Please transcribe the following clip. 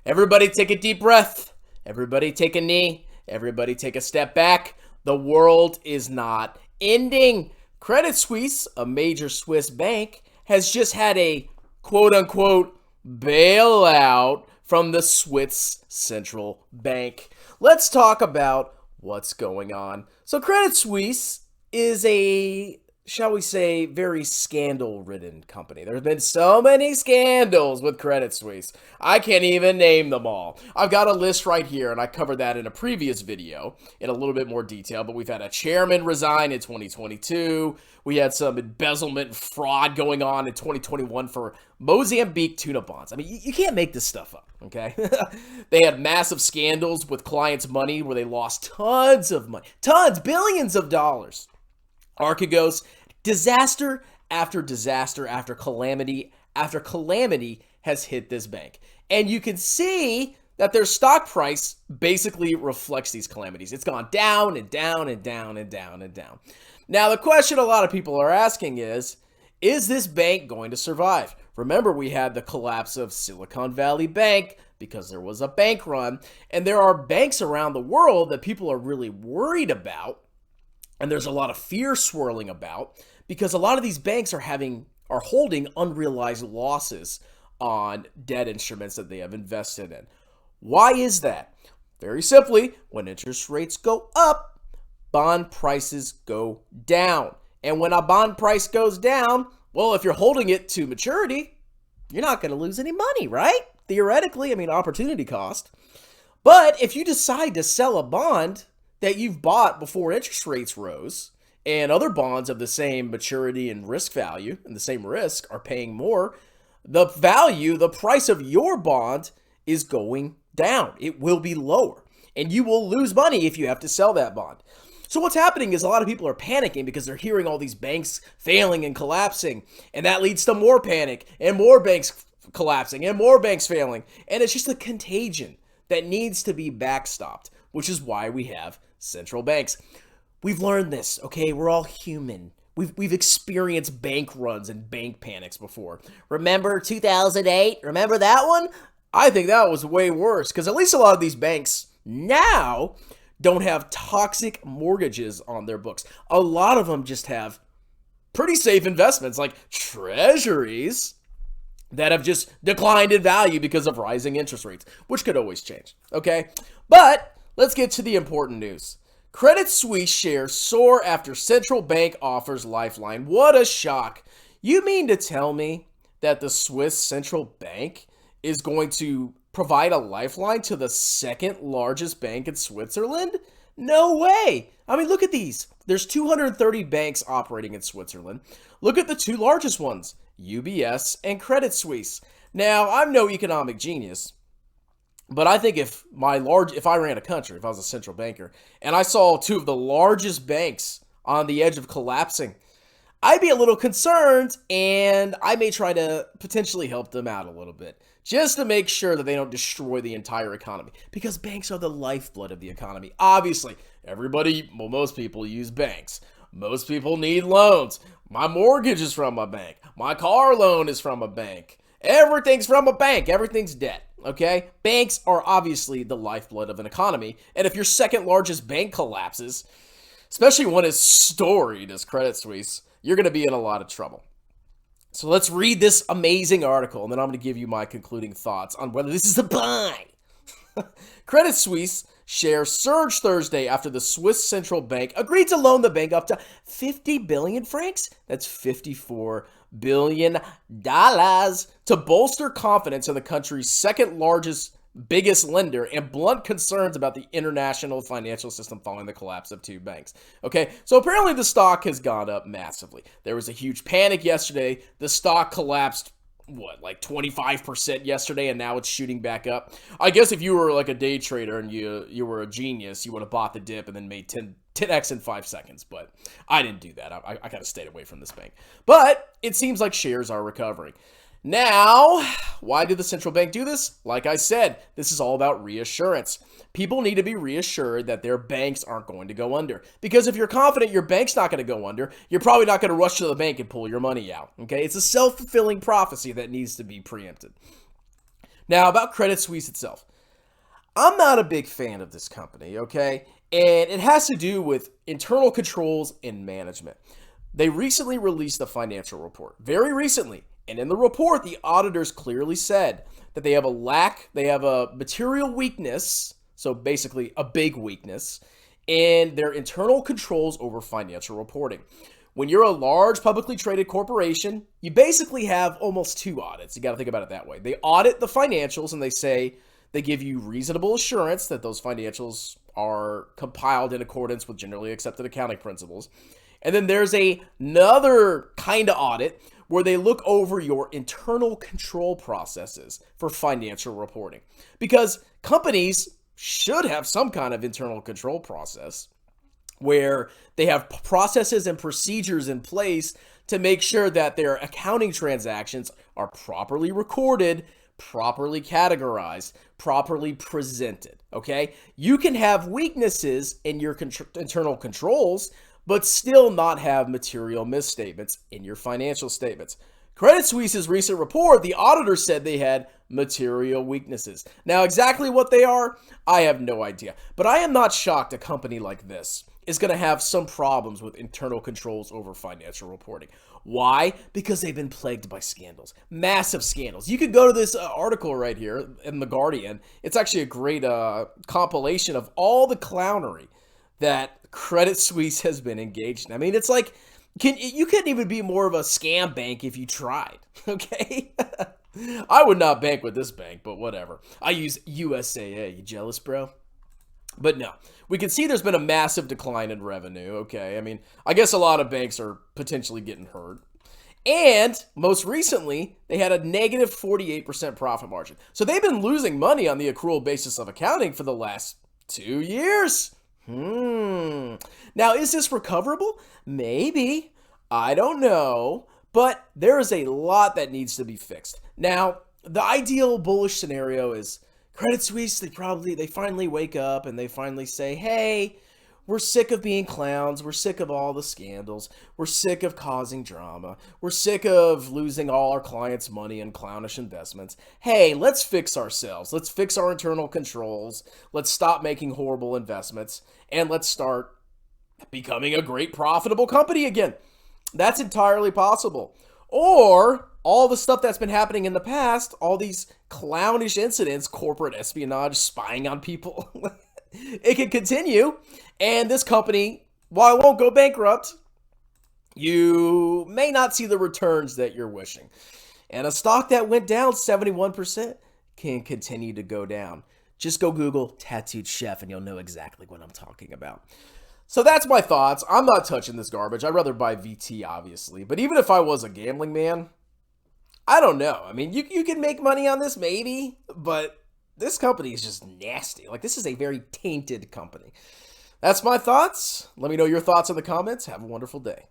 Everybody take a deep breath. Everybody take a knee. Everybody take a step back. The world is not ending. Credit Suisse, a major Swiss bank, has just had a quote-unquote bailout from the Swiss central bank. Let's talk about what's going on. So Credit Suisse is a, shall we say, very scandal-ridden company. There's been so many scandals with Credit Suisse. I can't even name them all. I've got a list right here, and I covered that in a previous video in a little bit more detail, but we've had a chairman resign in 2022. We had some embezzlement and fraud going on in 2021 for Mozambique tuna bonds. I mean, you can't make this stuff up, okay? They had massive scandals with clients' money where they lost tons of money. Tons, billions of dollars. Archegos, disaster after disaster after calamity has hit this bank. And you can see that their stock price basically reflects these calamities. It's gone down and down and down and down and down. Now, the question a lot of people are asking is this bank going to survive? Remember, we had the collapse of Silicon Valley Bank because there was a bank run, and there are banks around the world that people are really worried about. And there's a lot of fear swirling about because a lot of these banks are holding unrealized losses on debt instruments that they have invested in. Why is that? Very simply, when interest rates go up, bond prices go down. And when a bond price goes down, well, if you're holding it to maturity, you're not going to lose any money, right? Theoretically, I mean, opportunity cost. But if you decide to sell a bond that you've bought before interest rates rose, and other bonds of the same maturity and risk value and the same risk are paying more, the price of your bond is going down. It will be lower, and you will lose money if you have to sell that bond. So what's happening is a lot of people are panicking because they're hearing all these banks failing and collapsing, and that leads to more panic and more banks collapsing and more banks failing. And it's just a contagion that needs to be backstopped, which is why we have central banks. We've learned this, okay? We're all human. We've experienced bank runs and bank panics before. Remember 2008? Remember that one? I think that was way worse because at least a lot of these banks now don't have toxic mortgages on their books. A lot of them just have pretty safe investments like treasuries that have just declined in value because of rising interest rates, which could always change, okay? But let's get to the important news. Credit Suisse shares soar after central bank offers lifeline. What a shock. You mean to tell me that the Swiss central bank is going to provide a lifeline to the second largest bank in Switzerland? No way. I mean, look at these. There's 230 banks operating in Switzerland. Look at the two largest ones, UBS and Credit Suisse. Now, I'm no economic genius, but I think if I ran a country, if I was a central banker, and I saw two of the largest banks on the edge of collapsing, I'd be a little concerned, and I may try to potentially help them out a little bit, just to make sure that they don't destroy the entire economy, because banks are the lifeblood of the economy. Obviously, most people use banks. Most people need loans. My mortgage is from a bank. My car loan is from a bank. Everything's from a bank. Everything's debt, okay? Banks are obviously the lifeblood of an economy, and if your second largest bank collapses, especially one as storied as Credit Suisse, you're going to be in a lot of trouble. So let's read this amazing article, and then I'm going to give you my concluding thoughts on whether this is a buy. Credit Suisse shares surged Thursday after the Swiss central bank agreed to loan the bank up to 50 billion francs. That's $54 billion to bolster confidence in the country's second largest biggest lender and blunt concerns about the international financial system following the collapse of two banks. Okay, so apparently the stock has gone up massively. There was a huge panic yesterday. The stock collapsed, like 25% yesterday, and now it's shooting back up. I guess if you were like a day trader and you were a genius, you would have bought the dip and then made 10x in 5 seconds, but I didn't do that. I kind of stayed away from this bank. But it seems like shares are recovering. Now, why did the central bank do this? Like I said, this is all about reassurance. People need to be reassured that their banks aren't going to go under. Because if you're confident your bank's not going to go under, you're probably not going to rush to the bank and pull your money out. Okay? It's a self-fulfilling prophecy that needs to be preempted. Now, about Credit Suisse itself. I'm not a big fan of this company, okay? And it has to do with internal controls and management. They recently released a financial report, very recently. And in the report, the auditors clearly said that they have a material weakness, so basically a big weakness, in their internal controls over financial reporting. When you're a large publicly traded corporation, you basically have almost two audits. You got to think about it that way. They audit the financials and they give you reasonable assurance that those financials are compiled in accordance with generally accepted accounting principles. And then there's another kind of audit where they look over your internal control processes for financial reporting. Because companies should have some kind of internal control process where they have processes and procedures in place to make sure that their accounting transactions are properly recorded, properly categorized, properly presented, okay? You can have weaknesses in your internal controls, but still not have material misstatements in your financial statements. Credit Suisse's recent report, the auditor said they had material weaknesses. Now, exactly what they are, I have no idea. But I am not shocked a company like this is going to have some problems with internal controls over financial reporting. Why? Because they've been plagued by scandals, massive scandals. You could go to this article right here in The Guardian. It's actually a great compilation of all the clownery that Credit Suisse has been engaged in. I mean, it's like, you couldn't even be more of a scam bank if you tried, okay? I would not bank with this bank, but whatever. I use USAA. You jealous, bro? But no, we can see there's been a massive decline in revenue, okay? I mean, I guess a lot of banks are potentially getting hurt. And most recently, they had a negative 48% profit margin. So they've been losing money on the accrual basis of accounting for the last 2 years. Now, is this recoverable? Maybe. I don't know. But there is a lot that needs to be fixed. Now, the ideal bullish scenario is Credit Suisse, they finally wake up and they finally say, hey, we're sick of being clowns. We're sick of all the scandals. We're sick of causing drama. We're sick of losing all our clients' money in clownish investments. Hey, let's fix ourselves. Let's fix our internal controls. Let's stop making horrible investments. And let's start becoming a great profitable company again. That's entirely possible. Or all the stuff that's been happening in the past, all these clownish incidents, corporate espionage, spying on people, it can continue. And this company, while it won't go bankrupt, you may not see the returns that you're wishing. And a stock that went down 71% can continue to go down. Just go Google tattooed chef and you'll know exactly what I'm talking about. So that's my thoughts. I'm not touching this garbage. I'd rather buy VT, obviously. But even if I was a gambling man, I don't know. I mean, you can make money on this, maybe. But this company is just nasty. Like, this is a very tainted company. That's my thoughts. Let me know your thoughts in the comments. Have a wonderful day.